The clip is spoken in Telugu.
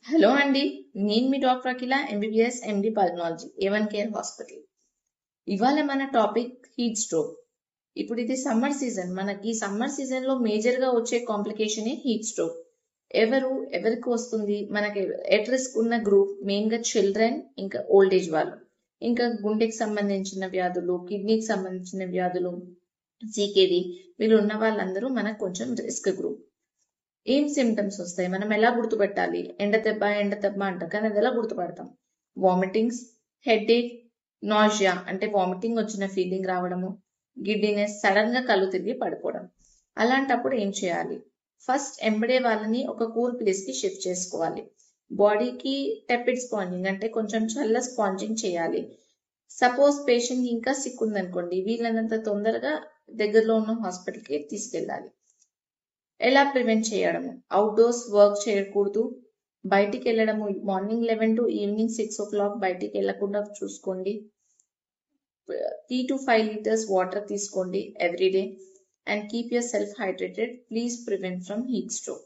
హలో అండి. నేను మీ doctor Akhila, MBBS MD pulmonology, Avon care hospital. ఇవాళ మన టాపిక్ హీట్ స్ట్రోక్. ఇప్పుడు ఇది సమ్మర్ సీజన్. మనకి సమ్మర్ సీజన్ లో మేజర్ గా వచ్చే కాంప్లికేషన్ హీట్ స్ట్రోక్. ఎవరికి వస్తుంది? మనకి ఎట్ రిస్క్ ఉన్న గ్రూప్ మెయిన్ గా చిల్డ్రన్, ఇంకా ఓల్డ్ ఏజ్ వాళ్ళు, ఇంకా గుండెకి సంబంధించిన వ్యాధులు, కిడ్నీకి సంబంధించిన వ్యాధులు, సీకేది, వీళ్ళు ఉన్న వాళ్ళందరూ మనకు కొంచెం రిస్క్ గ్రూప్. ఏం సిమ్టమ్స్ వస్తాయి, మనం ఎలా గుర్తుపెట్టాలి? ఎండ దెబ్బ అంటాం, కానీ అది ఎలా గుర్తుపడతాం? వామిటింగ్స్, హెడేక్, నాజియా అంటే వామిటింగ్ వచ్చిన ఫీలింగ్ రావడము, గిడ్డినెస్, సడన్ గా కళ్ళు తిరిగి పడిపోవడం. అలాంటప్పుడు ఏం చేయాలి? ఫస్ట్ ఎంబడే వాళ్ళని ఒక కూల్ ప్లేస్ కి షిఫ్ట్ చేసుకోవాలి. బాడీకి టెపిడ్ స్పాంజింగ్ అంటే కొంచెం చల్ల స్పాంజింగ్ చేయాలి. సపోజ్ పేషెంట్ ఇంకా సిక్ ఉందనుకోండి, వీళ్ళనంత తొందరగా దగ్గరలో ఉన్న హాస్పిటల్కి తీసుకెళ్ళాలి. ఎలా ప్రివెంట్ చేయడము? అవుట్డోర్స్ వర్క్ చేయకూడదు. బయటికి వెళ్ళడము మార్నింగ్ 11 to ఈవినింగ్ 6 o'clock బయటికి వెళ్ళకుండా చూసుకోండి. 3 to 5 liters వాటర్ తీసుకోండి everyday and keep your self hydrated. Please prevent from heat stroke.